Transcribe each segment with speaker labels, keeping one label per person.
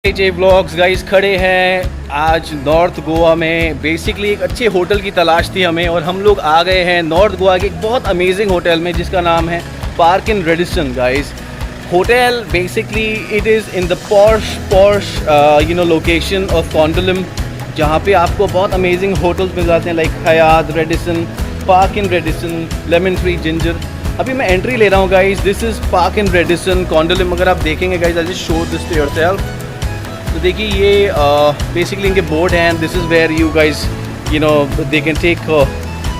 Speaker 1: जे vlogs guys खड़े हैं आज नॉर्थ गोवा में। बेसिकली एक अच्छे होटल की तलाश थी हमें और हम लोग आ गए हैं नॉर्थ गोवा के एक बहुत अमेजिंग होटल में जिसका नाम है Park in Radisson guys. Hotel basically it is in the posh location of Candolim, जहाँ पे आपको बहुत अमेजिंग होटल्स मिल जाते हैं लाइक हयात, रेडिसन, पार्क इन रेडिसन, लेमन ट्री, जिंजर। अभी मैं एंट्री ले रहा हूँ guys. This is Park in Radisson Candolim. अगर आप देखेंगे guys, I just show this to yourself. तो देखिए ये बेसिकली इनके बोर्ड हैं। This is where you guys they can take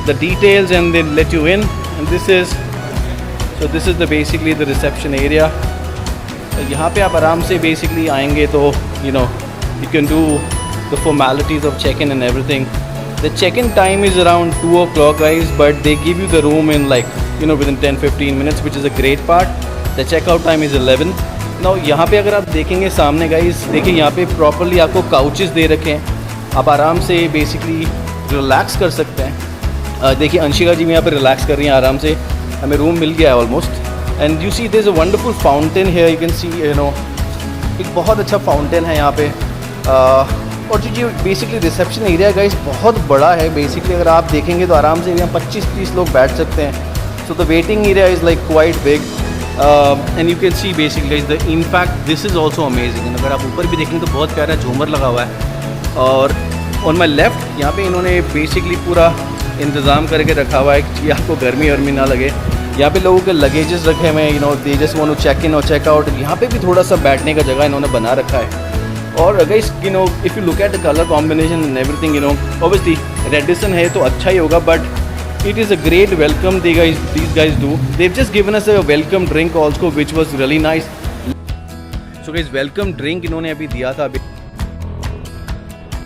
Speaker 1: the details and they let you in. And this is the basically the reception area. तो यहाँ पे आप आराम से बेसिकली आएंगे तो you can do the formalities of check in and everything. The check in time is around 2 o'clock guys, but they give you the room in like within 10-15 minutes, which is a great part. The checkout time is 11. Now यहाँ पे अगर आप देखेंगे सामने guys, देखिए यहाँ पे properly आपको काउचेस दे रखे हैं। आप आराम से बेसिकली रिलैक्स कर सकते हैं। देखिए अंशिका जी भी यहाँ पे रिलैक्स कर रही हैं आराम से। हमें रूम मिल गया है almost. And you see there is a wonderful fountain here. You can see एक बहुत अच्छा फाउंटेन है यहाँ पे। और जो बेसिकली रिसेप्शन एरिया गाइस बहुत बड़ा है। बेसिकली अगर आप देखेंगे तो आराम से यहाँ 25-30 लोग बैठ सकते हैं। So the waiting area is like quite big. And you can see basically the in fact this is also amazing. And अगर आप ऊपर भी देखेंगे तो बहुत प्यारा झूमर लगा हुआ है। और ऑन माई लेफ्ट यहाँ पे इन्होंने बेसिकली पूरा इंतज़ाम करके रखा हुआ है कि आपको गर्मी वर्मी ना लगे। यहाँ पे लोगों के लगेजेस रखे हुए हैं, they just want to check in और चेक आउट। यहाँ पे भी थोड़ा सा बैठने का जगह इन्होंने बना रखा है। और अगर if you look at the colour combination and everything, obviously Radisson है तो अच्छा ही होगा, but it is a great welcome these guys do. They've just given us a welcome drink also, which was really nice. So guys, welcome drink इन्होंने अभी दिया था। अभी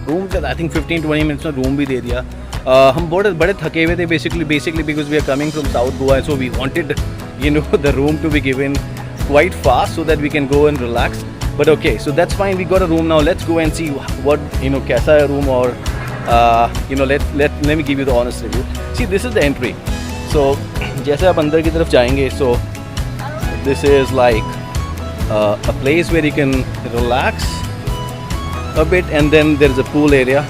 Speaker 1: room का आई थिंक 15-20 मिनट्स में रूम भी दे दिया। हम बड़े थके हुए थे basically because we are coming from South Goa, so we wanted the room to be given quite fast so that we can go and relax. But okay, so that's fine. We got a room now. Let's go and see what कैसा है room. और let me give you the honest review. See, this is the entry. So जैसे आप अंदर की तरफ जाएंगे, so this is like a place where you can relax a bit, and then there is a pool area.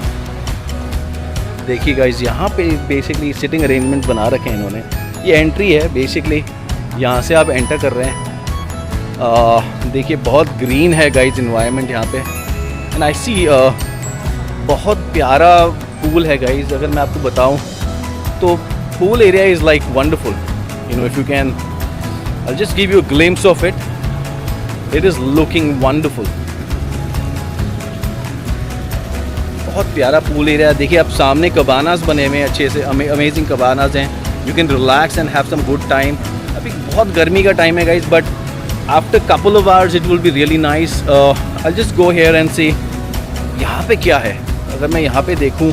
Speaker 1: देखिए guys, यहाँ पे basically sitting arrangement बना रखे हैं इन्होंने। ये एंट्री है बेसिकली, यहाँ से आप एंटर कर रहे हैं। देखिए बहुत ग्रीन है गाइज इन्वायरमेंट यहाँ पे। एंड आई सी बहुत प्यारा पूल है गाइज। अगर मैं आपको बताऊं तो pool area is like wonderful. If you can I just give you a glimpse of it. It is looking wonderful. बहुत प्यारा पूल एरिया। देखिए आप सामने कबानास बने हुए हैं अच्छे से, अमेजिंग कबानास हैं। You can relax and have some good time. अभी बहुत गर्मी का टाइम है guys, but after couple of hours it will be really nice. I just go here and see यहाँ पे क्या है। अगर मैं यहाँ पे देखूँ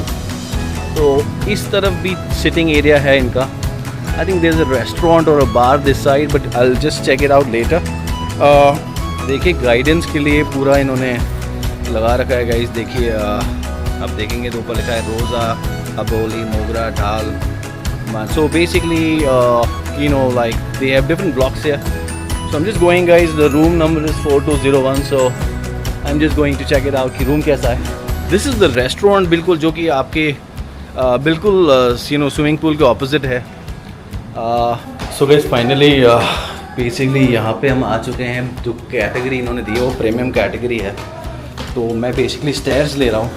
Speaker 1: तो इस तरफ भी सिटिंग एरिया है इनका। I think there is a restaurant और a bar this side, but I will just check it out later. देखिए गाइडेंस के लिए पूरा इन्होंने लगा रखा है गाइस। देखिए आप देखेंगे तो ऊपर लिखा है रोज़ा, अबोली, मोगरा, ढाल। So basically like they have different blocks here. So I'm just going guys, the room number is 4201, so I'm just going to check it out कि रूम कैसा है। दिस इज़ द रेस्टोरेंट बिल्कुल, जो कि आपके बिल्कुल स्विमिंग पूल के opposite है। सो गाइस फाइनली बेसिकली यहाँ पे हम आ चुके हैं। जो कैटेगरी इन्होंने दी है वो प्रीमियम कैटेगरी है। तो मैं बेसिकली स्टेयर्स ले रहा हूँ।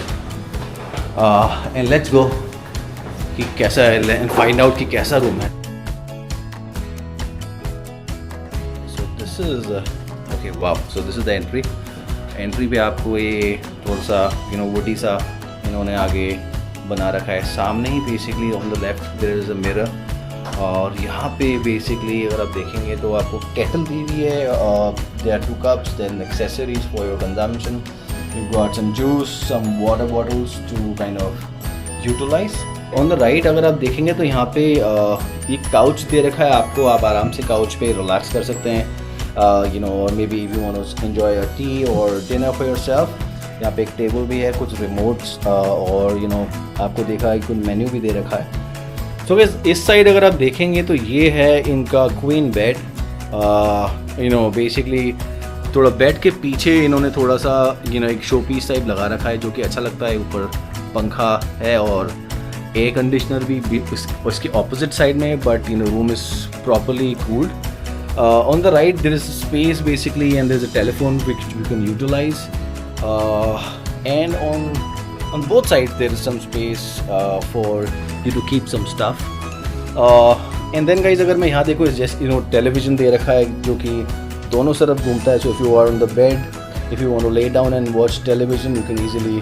Speaker 1: एंड लेट्स गो कि कैसा है एंड फाइंड आउट कि कैसा रूम है। सो this is okay, wow. So this is the entry पे आपको ये थोड़ा सा वुडी सा इन्होंने आगे बना रखा है। सामने ही basically on the left there is a mirror. और यहाँ पे बेसिकली अगर आप देखेंगे तो आपको केटल दी हुई है। There are 2 cups, then accessories for your consumption. You got some juice, some water bottles to kind of utilize. On the right अगर आप देखेंगे तो यहाँ पे एक काउच दे रखा है आपको। आप आराम से काउच पे रिलैक्स कर सकते हैं। और maybe you want to enjoy a tea और डिनर फॉर योरसेल्फ। यहाँ पे एक टेबल भी है, कुछ रिमोट्स और आपको देखा है कुछ मेन्यू भी दे रखा है। सो इस साइड अगर आप देखेंगे तो ये है इनका क्वीन बेड। बेसिकली थोड़ा बेड के पीछे इन्होंने थोड़ा सा एक शो पीस टाइप लगा रखा है जो कि अच्छा लगता है। ऊपर पंखा है और एयर कंडीशनर भी उसके ऑपोजिट साइड में है, but room is properly cooled. On the right there is space basically and there is a telephone which you can utilise, and on both sides there is some space for you to keep some stuff, and then guys अगर मैं यहाँ देखो just television दे रखा है जो कि दोनों तरफ घूमता है। So if you are on the bed, if you want to lay down and watch television, you can easily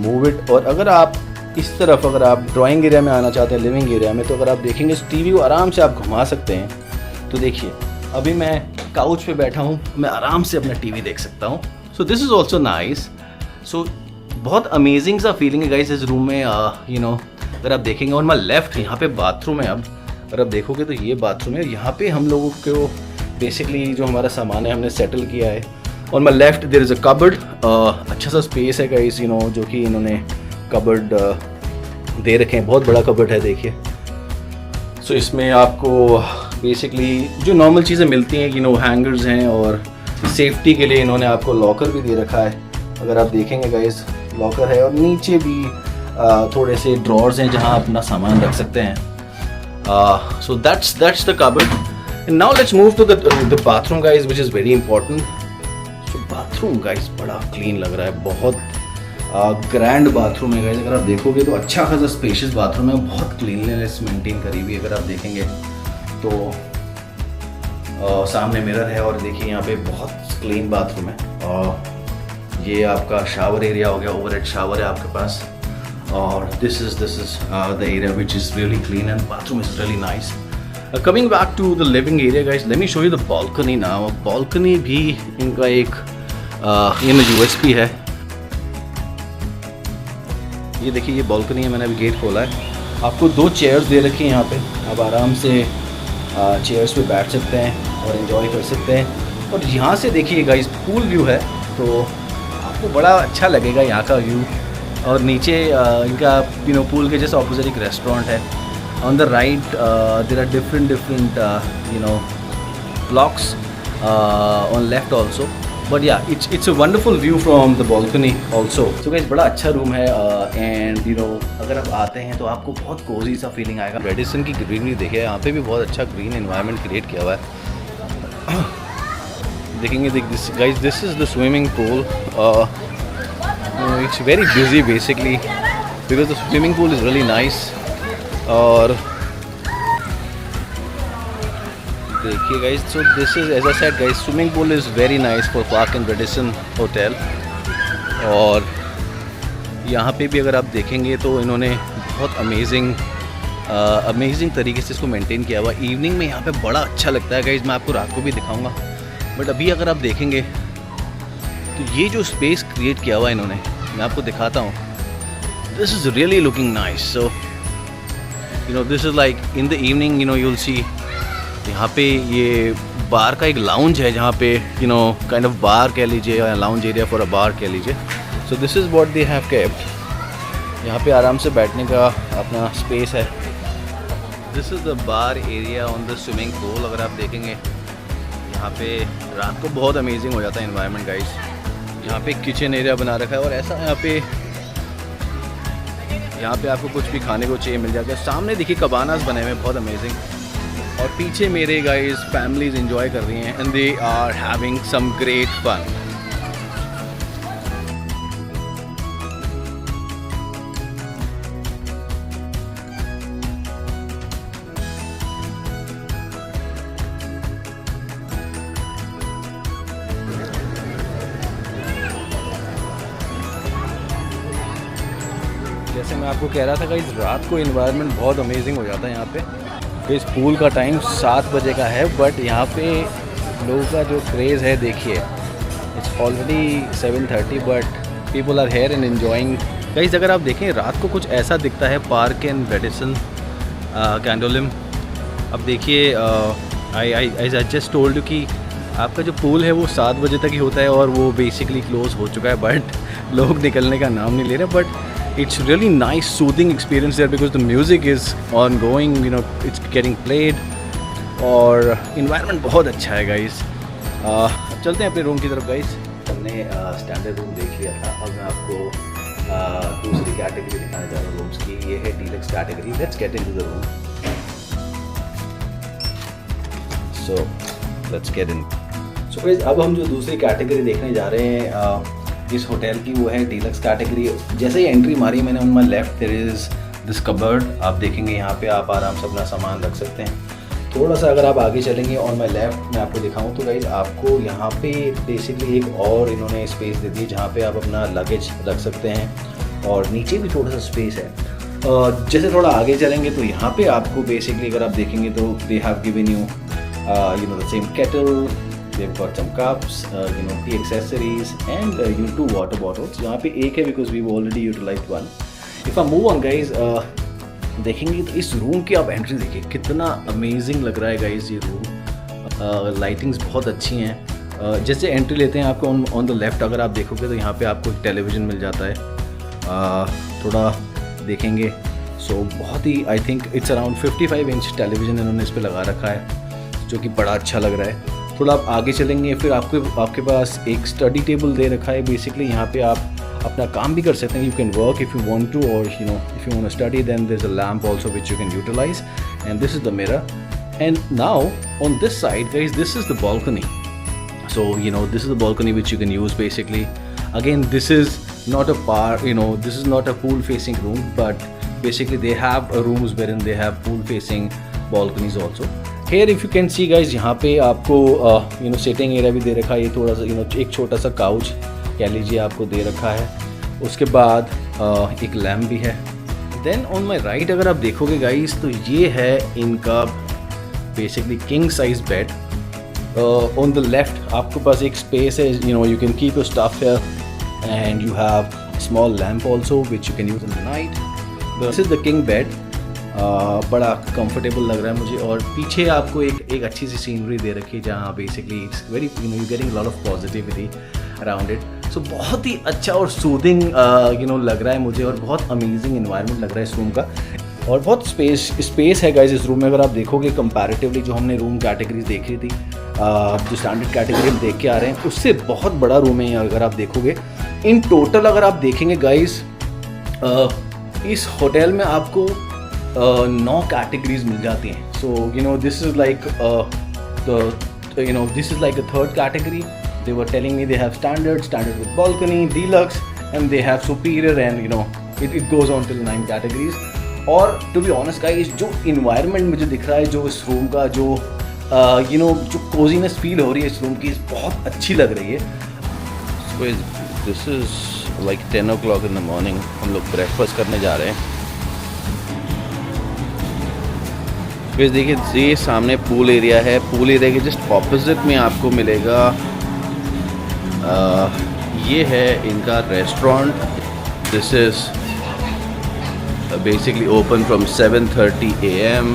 Speaker 1: move it. और अगर आप इस तरफ अगर आप ड्राइंग एरिया में आना चाहते हैं, लिविंग एरिया में, तो अगर आप देखेंगे टीवी को आराम से आप घुमा सकते हैं। तो देखिए अभी मैं काउच पे बैठा हूँ, मैं आराम से अपना टीवी देख सकता हूँ। So this is also nice. So बहुत अमेजिंग सा फीलिंग है गाइस इस रूम में। अगर आप देखेंगे ऑन माय लेफ्ट यहाँ पे बाथरूम है। अब अगर आप देखोगे तो ये बाथरूम है। यहाँ पे हम लोगों को बेसिकली जो हमारा सामान है हमने सेटल किया है। On my left there is a cupboard, अच्छा सा स्पेस है गाइस जो कि इन्होंने कबर्ड दे रखे हैं। बहुत बड़ा कबर्ड है देखिए। सो इसमें आपको बेसिकली जो नॉर्मल चीज़ें मिलती हैं हैंगर्स हैं, और सेफ्टी के लिए इन्होंने आपको लॉकर भी दे रखा है। अगर आप देखेंगे गाइस लॉकर है, और नीचे भी थोड़े से ड्रॉर्स हैं जहां अपना सामान रख सकते हैं। So that's the cupboard. Now let's move to the bathroom guys which is very important. So bathroom guys बड़ा क्लीन लग रहा है, बहुत ग्रैंड बाथरूम है गाइस। अगर आप देखोगे तो अच्छा खासा स्पेशियस बाथरूम है, बहुत क्लीनलीनेस मेंटेन करी हुई है। अगर आप देखेंगे तो सामने मिरर है, और देखिए यहाँ पे बहुत क्लीन बाथरूम है। ये आपका शावर एरिया हो गया, ओवरहेड शावर है आपके पास, और this is the area which is really clean and bathroom is really nice. Coming back to the living area guys, let me show you the balcony now. Balcony भी इनका एक USP है। ये देखिए ये बालकनी है, मैंने अभी गेट खोला है। आपको 2 चेयर्स दे रखी हैं यहाँ पे, आप आराम से चेयर्स पे बैठ सकते हैं और एंजॉय कर सकते हैं। और यहाँ से देखिए गाइस पूल व्यू है, तो आपको बड़ा अच्छा लगेगा यहाँ का व्यू। और नीचे इनका पूल के जैसे ऑपोजिट एक रेस्टोरेंट है। On the right there are different blocks on left also, but या it's a wonderful view from the balcony also. So guys बड़ा अच्छा रूम है, एंड अगर आप आते हैं तो आपको बहुत कोजी सा फीलिंग आएगा। रेडिसन की ग्रीनरी देखिए, यहाँ पे भी बहुत अच्छा ग्रीन एनवायरनमेंट क्रिएट किया हुआ है। देखेंगे guys this is the swimming pool. It's very busy basically because the swimming pool is really nice. और देखिए guys, so this is as I said guys, swimming pool is very nice for park in Radisson hotel. और यहाँ पे भी अगर आप देखेंगे तो इन्होंने बहुत अमेजिंग तरीके से इसको मेंटेन किया हुआ। इवनिंग में यहाँ पे बड़ा अच्छा लगता है गाइस, मैं आपको रात को भी दिखाऊंगा। बट अभी अगर आप देखेंगे तो ये जो स्पेस क्रिएट किया हुआ है इन्होंने, मैं आपको दिखाता हूँ। This is really looking nice. So this is like in the evening you will see यहाँ पे ये बार का एक लाउंज है, जहाँ पे काइंड ऑफ बार कह लीजिए या लाउंज एरिया फॉर अ बार कह लीजिए। सो this is what they have kept. यहाँ पे आराम से बैठने का अपना स्पेस है। This is the bar area on the swimming pool. अगर आप देखेंगे यहाँ पे रात को बहुत अमेजिंग हो जाता है एनवायरनमेंट गाइस। यहाँ पे किचन एरिया बना रखा है, और ऐसा यहाँ पे आपको कुछ भी खाने को चाहिए मिल जाएगा। सामने देखिए कबानास बने हुए बहुत अमेजिंग, और पीछे मेरे गाइस फैमिलीज एंजॉय कर रही हैं and they are having some great fun. जैसे मैं आपको कह रहा था गाइस, रात को इन्वायरमेंट बहुत अमेजिंग हो जाता है यहाँ पे। इस पूल का टाइम 7 बजे का है, बट यहाँ पे लोगों का जो क्रेज़ है देखिए, it's already 7:30 but people are here and enjoying. Guys अगर आप देखें रात को कुछ ऐसा दिखता है पार्क इन रेडिसन कैंडोलिम। अब देखिए आई जस्ट टोल्ड यू कि आपका जो पूल है वो 7 बजे तक ही होता है, और वो बेसिकली क्लोज हो चुका है, बट लोग निकलने का नाम नहीं ले रहे। But it's really nice soothing experience there because the music is ongoing, it's getting played, और environment बहुत अच्छा है guys। चलते हैं अपने रूम की तरफ गाइस।
Speaker 2: हमने स्टैंडर्ड रूम देख लिया था। अब मैं आपको दूसरी कैटेगरी दिखाने जा रहा हूँ रूम्स की। ये है deluxe category. Let's get into the room. So let's get in. So guys, अब हम जो दूसरी कैटेगरी देखने जा रहे हैं इस होटल की, वो है डीलक्स कैटेगरी। जैसे ही एंट्री मारी मैंने, on my left there is this cupboard. आप देखेंगे यहाँ पे आप आराम से अपना सामान रख सकते हैं। थोड़ा सा अगर आप आगे चलेंगे ऑन माई लेफ्ट मैं आपको दिखाऊं तो गाइस, आपको यहाँ पे बेसिकली एक और इन्होंने स्पेस दे दी जहाँ पे आप अपना लगेज रख सकते हैं, और नीचे भी थोड़ा सा स्पेस है। जैसे थोड़ा आगे चलेंगे तो यहाँ पे आपको बेसिकली अगर आप देखेंगे तो they have given you the same kettle, they've got some cups, tea accessories and 2 water bottles. यहाँ पे एक है because we've already utilized one. If I move on guys, देखेंगे तो इस रूम की आप एंट्री देखिए, कितना अमेजिंग लग रहा है गाइज ये रूम। लाइटिंग्स बहुत अच्छी हैं। जैसे एंट्री लेते हैं आपको ऑन द लेफ़्ट अगर आप देखोगे तो यहाँ पे आपको टेलीविज़न मिल जाता है। थोड़ा देखेंगे बहुत ही I think it's around 55 inch television इन्होंने इस पर लगा रखा है, जो कि बड़ा अच्छा लग रहा है। थोड़ा आप आगे चलेंगे फिर आपके पास एक स्टडी टेबल दे रखा है। बेसिकली यहाँ पे आप अपना काम भी कर सकते हैं। You can work if you want to, और if you want to study then there is a lamp also which you can utilise, and this is the mirror. And now on this side guys, this is the balcony. So this is the balcony which you can use basically. Again, this is not this is not a pool facing room, but basically they have rooms wherein they have pool facing balconies also. Here if you can see guys, यहाँ पे आपको sitting area भी दे रखा है। ये थोड़ा सा एक छोटा सा काउच कह लीजिए आपको दे रखा है। उसके बाद एक लैम्प भी है। देन ऑन माई राइट अगर आप देखोगे गाइस तो ये है इनका basically king size bed. On the left आपके पास एक स्पेस है, you can keep your stuff here and you have small lamp also which you can use in the night. This is the king bed. बड़ा comfortable लग रहा है मुझे, और पीछे आपको एक अच्छी सी सीनरी दे रखी है जहाँ basically it's very you getting lot of positivity around it. So बहुत ही अच्छा और सूदिंग लग रहा है मुझे, और बहुत अमेजिंग इन्वायरमेंट लग रहा है इस रूम का, और बहुत स्पेस है गाइस इस रूम में। अगर आप देखोगे कंपैरेटिवली जो हमने रूम कैटेगरीज देखी थी, जो स्टैंडर्ड कैटेगरी हम देख के आ रहे हैं उससे बहुत बड़ा रूम है। अगर आप देखोगे इन टोटल अगर आप देखेंगे गाइस, इस होटल में आपको 9 कैटेगरीज मिल जाती हैं। सो this is like this is like a third category. They were telling me they have standard with balcony, deluxe, and they have superior, and it goes on till 9 categories. और to be honest guys, जो environment मुझे दिख रहा है, जो इस room का जो जो coziness फील हो रही है इस रूम की, बहुत अच्छी लग रही है। So this is like 10 o'clock in the morning. हम लोग ब्रेकफास्ट करने जा रहे हैं। फिर देखिए ये सामने पूल एरिया है। पूल एरिया के जस्ट ऑपोजिट में आपको मिलेगा ये है इनका restaurant. This is basically open from 7:30 AM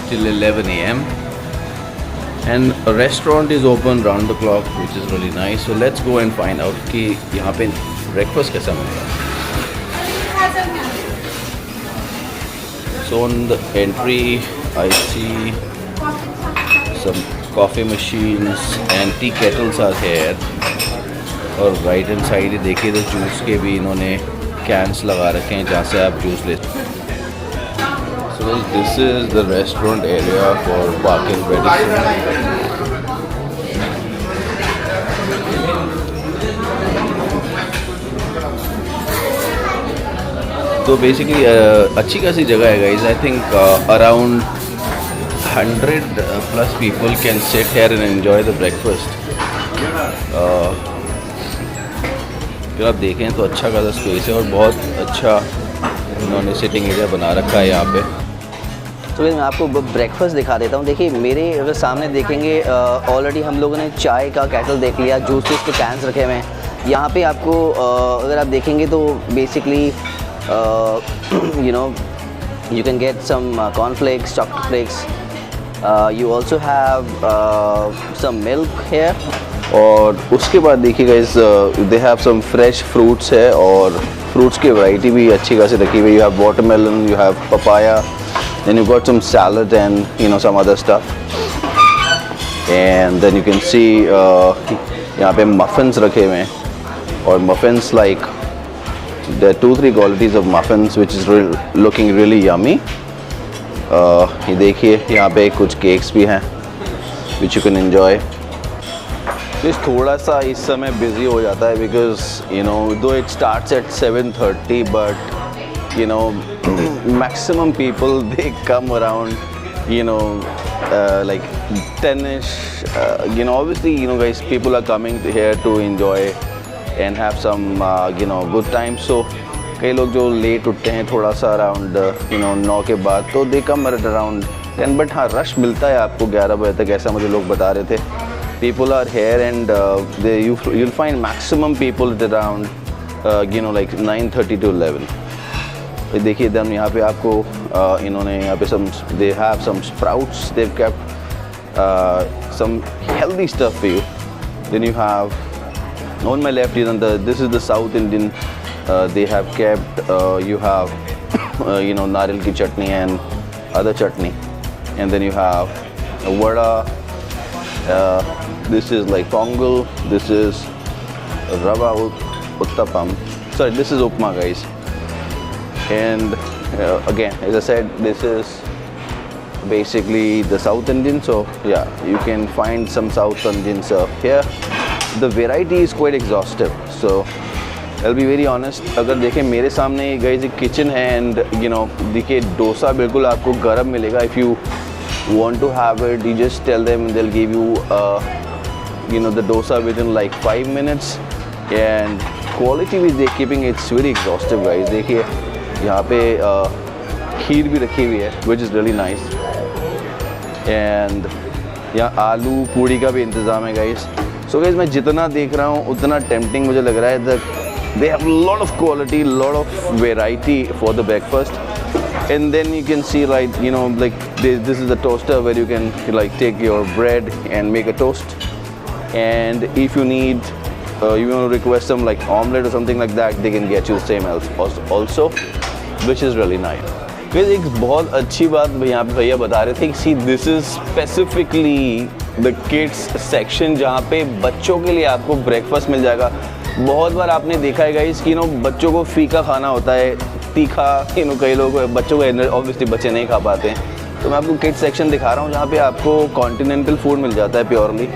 Speaker 2: till 11 AM, and a restaurant is open round the clock, which is really nice. So let's go and find out कि यहाँ पे breakfast कैसा मिलेगा। So on the entry I see some coffee machines and tea kettles are here, और right hand side देखिए तो juice के भी इन्होंने कैंस लगा रखे हैं जहाँ से आप जूस ले। सो this is the restaurant area for parking Radisson. तो बेसिकली अच्छी खासी जगह है guys. I think around 100+ people can sit here and enjoy the breakfast. अगर आप देखें तो अच्छा खासा स्पेस है और बहुत अच्छा इन्होंने सिटिंग एरिया बना रखा है यहाँ पे।
Speaker 3: तो मैं आपको ब्रेकफास्ट दिखा देता हूँ। देखिए मेरे अगर सामने देखेंगे ऑलरेडी हम लोगों ने चाय का केटल देख लिया, जूसेस के कैंस रखे हुए हैं। यहाँ पे आपको अगर आप देखेंगे तो basically you can get some cornflakes, chocolate flakes. You also have some milk here.
Speaker 2: और उसके बाद देखिएगा इस they have some fresh fruits है, और फ्रूट्स की वैरायटी भी अच्छी खासी रखी हुई है। You have watermelon, you have papaya, then you got some salad and some other stuff.
Speaker 3: And then you can see यहाँ पे मफिन्स रखे हुए हैं, और muffins like there are 2-3 qualities of muffins which is looking really yummy. ये देखिए यहाँ पे कुछ केक्स भी हैं which you can enjoy. This थोड़ा सा इस समय busy हो जाता है because you know though it starts at 7:30 but you know maximum people they come around you know like 10ish you know obviously you know guys people are coming here to enjoy and have some you know good time. So कई लोग जो late उठते हैं थोड़ा सा around you know 9 के बाद, तो दे कम अराउंड 10, बट हाँ रश मिलता है आपको 11 बजे तक, ऐसा मुझे लोग बता रहे थे. People are here and you'll find maximum people at around you know like 9:30 to 11. देखिए देन यहाँ पे आपको इन्होंने यहाँ पे they have some sprouts, they've kept some healthy stuff for you. Then you have on my left is this is the South Indian. They have kept you have you know nariyal ki chutney and other chutney, and then you have a vada. This is like pongal. This is rava uttapam. Sorry, this is upma, guys. And again, as I said, this is basically the South Indian. So yeah, you can find some South Indians here. The variety is quite exhaustive. So I'll be very honest. अगर देखें मेरे सामने guys एक kitchen है and you know देखिए डोसा बिल्कुल आपको गर्म मिलेगा. If you want to have it, you just tell them and they'll give you you know the dosa within like 5 minutes. And quality which they're keeping, it's very exhaustive, guys. देखिए यहाँ पे खीर भी रखी हुई है which is really nice. And यहाँ आलू पूड़ी का भी इंतज़ाम है, गाइस. सो गाइस मैं जितना देख रहा हूँ उतना टेम्पटिंग मुझे लग रहा है. They have lot of quality, lot of variety for the breakfast. And then you can see like you know like this is the toaster where you can like take your bread and make a toast. And if you need you want to request some like omelette or something like that, they can get you the same also, which is really nice. फिर एक बहुत अच्छी बात यहाँ पे भैया बता रहे थे कि see this is specifically the kids section जहाँ पे बच्चों के लिए आपको ब्रेकफास्ट मिल जाएगा. बहुत बार आपने देखा है गाइस कि बच्चों को फीका खाना होता है, तीखा. कई लोग बच्चों को ऑब्वियसली बच्चे नहीं खा पाते हैं, तो मैं आपको किड्स सेक्शन दिखा रहा हूँ जहाँ पे आपको कॉन्टिनेंटल फूड मिल जाता है प्योरली.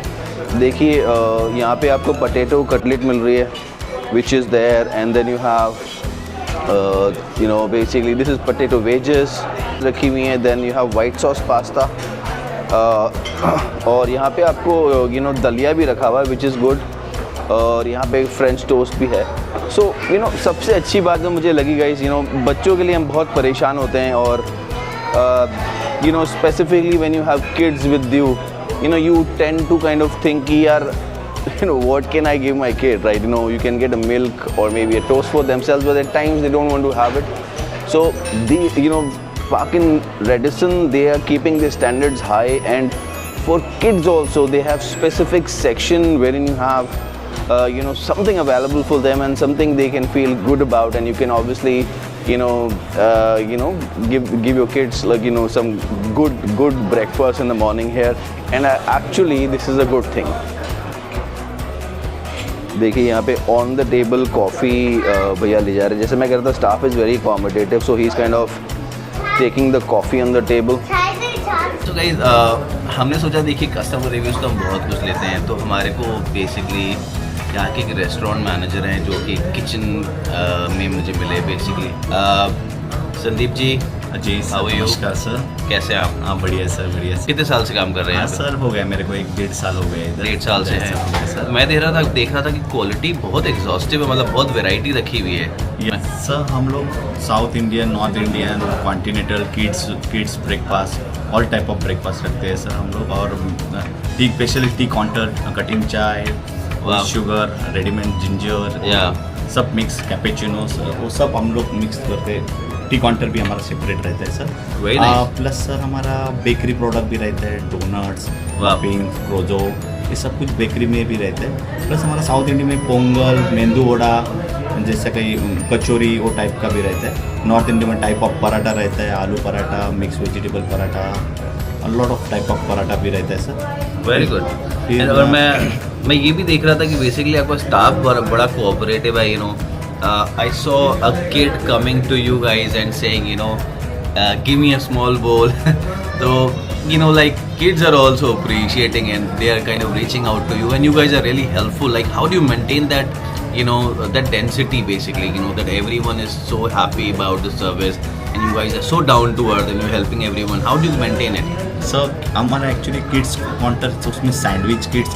Speaker 3: देखिए यहाँ पे आपको पोटैटो कटलेट मिल रही है which is there. And then you have you know basically this is potato wedges रखी हुई हैं. then you have white sauce pasta और यहाँ पे आपको you know दलिया भी रखा हुआ है which is good. और यहाँ पे फ्रेंच टोस्ट भी है. so you know सबसे अच्छी बात जो मुझे लगी गाइस, you know बच्चों के लिए हम बहुत परेशान होते हैं और you know specifically when you have kids with you know you tend to kind of think कि यार you know what can I give my kid, right? You know you can get a milk or maybe a toast for themselves, but at times they don't want to have it. So the you know Parkin Radisson, they are keeping the standards high, and for kids also they have specific section wherein you have you know something available for them and something they can feel good about. And you can obviously you know give your kids like you know some good breakfast in the morning here. And actually this is a good thing. देखिए यहाँ पे on the table coffee भैया ले जा रहे हैं. जैसे मैं कह रहा था staff is very accommodative, so he is kind of taking the coffee on the table.
Speaker 2: तो गाइस हमने सोचा देखिए कस्टमर रिव्यूज़ तो हम बहुत कुछ लेते हैं, तो हमारे को बेसिकली यहाँ के एक रेस्टोरेंट मैनेजर हैं जो कि किचन में मुझे मिले basically. Sandeep ji
Speaker 4: ji
Speaker 2: how are you?
Speaker 4: नमस्कार सर,
Speaker 2: कैसे हैं आप?
Speaker 4: हाँ बढ़िया सर, बढ़िया सर.
Speaker 2: कितने साल से काम कर रहे हैं
Speaker 4: हाँ
Speaker 2: यहाँ पे?
Speaker 4: सर हो गया मेरे को 1-1.5 साल हो गए.
Speaker 2: 1.5 साल से है.
Speaker 4: सर
Speaker 2: मैं देख रहा था कि क्वालिटी बहुत एग्जॉस्टिव है, मतलब बहुत वैरायटी रखी हुई है.
Speaker 4: सर हम लोग south Indian, north Indian, continental, kids breakfast, all type of breakfast रखते हैं सर हम लोग. और T specially T counter, cutting चाय, शुगर, रेडीमेड जिंजर, सब मिक्स, कैपेचिनो, वो सब हम लोग मिक्स करते हैं. टी काउंटर भी हमारा सेपरेट रहता है sir.
Speaker 2: Very nice.
Speaker 4: Plus sir हमारा बेकरी प्रोडक्ट भी रहता है, डोनट्स, पिंग, क्रोजो, ये सब कुछ बेकरी में भी रहता है. प्लस हमारा साउथ इंडिया में पोंगल, मेंदू वड़ा, जैसा कहीं कचौरी वो टाइप का भी रहता है. नॉर्थ इंडिया में टाइप ऑफ पराठा रहता है, आलू paratha, mix vegetable paratha, lot of type of paratha भी रहता है सर.
Speaker 1: Very good. और मैं ये भी देख रहा था कि बेसिकली आपका स्टाफ बड़ा कोऑपरेटिव है, you know. I saw a kid coming to you guys and saying, you know, give me a small bowl. तो you know, like kids are also appreciating and they are kind of reaching out to you, and you guys are really helpful. Like, how do you maintain that, you know, that density basically, you know, that everyone is so happy about the service and you guys are so down to earth and you're helping everyone? How do you maintain it?
Speaker 4: Sir हमारा actually kids counter, तो उसमें sandwich kids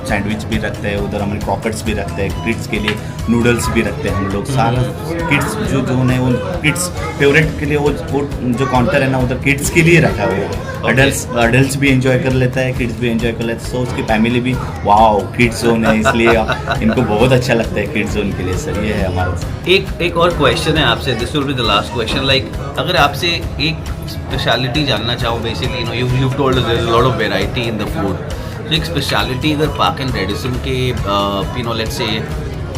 Speaker 4: sandwich भी रखते हैं, उधर हमारे crackers भी रखते हैं, किड्स के लिए नूडल्स भी रखते हैं हम लोग। सारा किड्स जो है वो किड्स फेवरेट के लिए वो जो काउंटर है ना, उधर किड्स के लिए रखा हुआ है। अडल्ट्स भी एंजॉय कर लेता है, किड्स भी एंजॉय कर लेते हैं। सो उसकी फैमिली भी वाओ किड्स जोन है, इसलिए इनको बहुत अच्छा लगता है किड्स जोन के लिए। सर ये है हमारा।
Speaker 1: एक और क्वेश्चन है आपसे, this will be the last question. Like अगर आपसे एक स्पेशलिटी जानना चाहूँ, basically you told there is a lot of variety in the food, तो एक स्पेशलिटी अगर पार्क एंड रेडिसन के you know let's say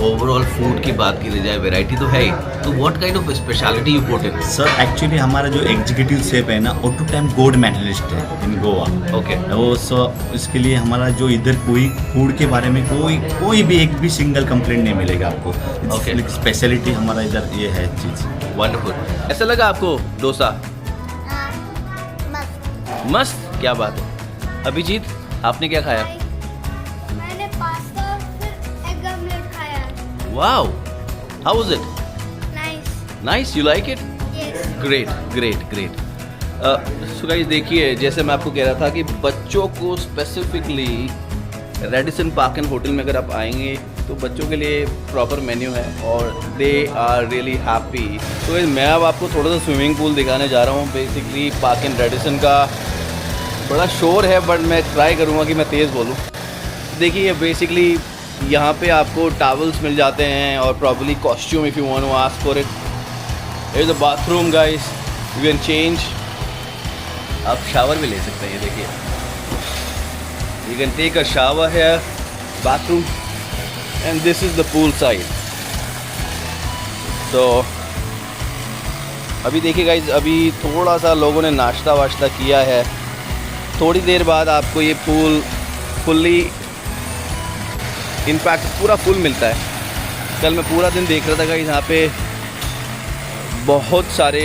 Speaker 1: overall food की बात की जाए, वैरायटी तो है ही, तो what kind of speciality you put in?
Speaker 4: Sir actually हमारा जो एग्जीक्यूटिव शेफ है ना, वो 2 टाइम गोल्ड मेडलिस्ट है इन गोवा।
Speaker 1: ओके।
Speaker 4: वो सर इसके लिए हमारा जो इधर कोई फूड के बारे में कोई भी एक भी सिंगल कंप्लेंट नहीं मिलेगा आपको।
Speaker 1: Okay.
Speaker 4: स्पेशलिटी हमारा इधर ये है चीज़।
Speaker 1: वंडरफुल। ऐसा लगा आपको डोसा? मस्त, क्या बात है। अभिजीत, आपने क्या खाया?
Speaker 5: मैंने पास्ता फिर एग ऑमलेट खाया।
Speaker 1: Wow, how was it?
Speaker 5: Nice.
Speaker 1: Nice, you like it?
Speaker 5: Yes.
Speaker 1: Great great great. So guys देखिए, जैसे मैं आपको कह रहा था कि बच्चों को specifically Radisson park and hotel में अगर आप आएंगे तो बच्चों के लिए प्रॉपर मेन्यू है और दे आर रियली हैप्पी। तो गाइस मैं अब आपको थोड़ा सा स्विमिंग पूल दिखाने जा रहा हूँ। बेसिकली पार्क एंड रेडिसन का बड़ा शोर है, बट मैं ट्राई करूँगा कि मैं तेज़ बोलूँ। देखिए बेसिकली यहाँ पे आपको टॉवल्स मिल जाते हैं और properly costume if you want to ask for it. Is the bathroom guys, you can change, आप शावर भी ले सकते हैं। ये देखिए, you can take a shower है, bathroom, and this is the pool side. तो अभी देखिए गाइस, अभी थोड़ा सा लोगों ने नाश्ता वाश्ता किया है, थोड़ी देर बाद आपको ये पूल फुल्ली इनफैक्ट पूरा फुल मिलता है। कल मैं पूरा दिन देख रहा था गाइस, यहाँ पे बहुत सारे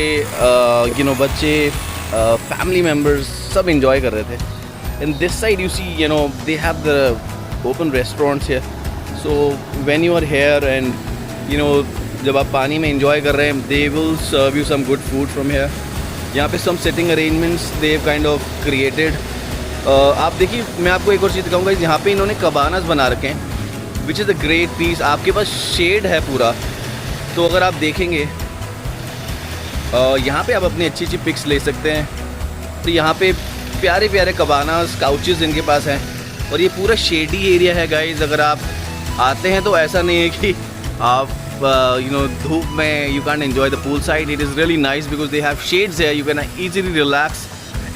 Speaker 1: बच्चे, फैमिली मेम्बर्स सब इंजॉय कर रहे थे। In this side you see they have the open restaurants here. So when you are here and जब आप पानी में इंजॉय कर रहे हैं, they will serve you some good food from here. यहाँ पे some sitting arrangements they kind of created. आप देखिए, मैं आपको एक और चीज़ दिखाऊंगा, यहाँ पे इन्होंने कबानास बना रखे हैं, which is a great piece. आपके पास शेड है पूरा, तो अगर आप देखेंगे यहाँ पे आप अपनी अच्छी अच्छी पिक्स ले सकते हैं। तो यहाँ पे प्यारे प्यारे कबानास, काउचेस इनके पास हैं और ये पूरा शेडी एरिया है गाइज। अगर आप आते हैं तो ऐसा नहीं है कि आप धूप में you can enjoy the pool side. It is really nice because they have shades है, you can easily relax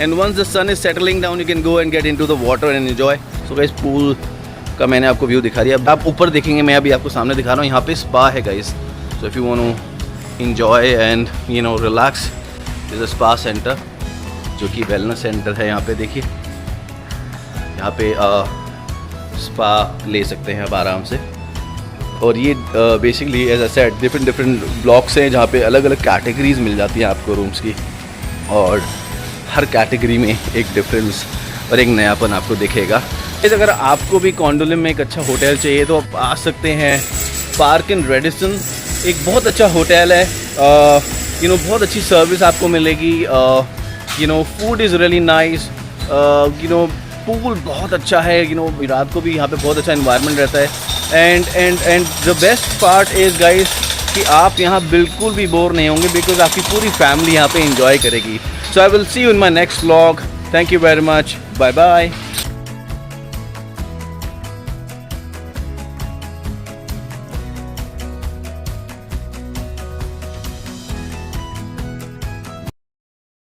Speaker 1: and once the sun is settling down you can go and get into the water and enjoy. So guys, pool का मैंने आपको view दिखा दिया। अब आप ऊपर देखेंगे, मैं अभी आपको सामने दिखा रहा हूँ, यहाँ पे स्पा है guys. So if you want to enjoy and relax, is a spa center जो कि वेलनेस सेंटर है। यहाँ पे देखिए, यहाँ पे स्पा ले सकते हैं आप आराम से। और ये basically as I said different blocks हैं जहाँ पे अलग अलग कैटेगरीज मिल जाती हैं आपको रूम्स की, और हर कैटेगरी में एक डिफरेंस और एक नयापन आपको दिखेगा। अगर आपको भी कॉन्डोलिम में एक अच्छा होटल चाहिए तो आप आ सकते हैं। पार्क एंड रेडिसन एक बहुत अच्छा होटल है, बहुत अच्छी सर्विस आपको मिलेगी। Food is really nice, pool बहुत अच्छा है, रात को भी यहाँ पे बहुत अच्छा इन्वायरमेंट रहता है। And the best part is guys कि आप यहाँ बिल्कुल भी बोर नहीं होंगे बिकॉज आपकी पूरी फैमिली यहाँ पे इंजॉय करेगी। So I will see you in my next vlog. Thank you very much, bye bye.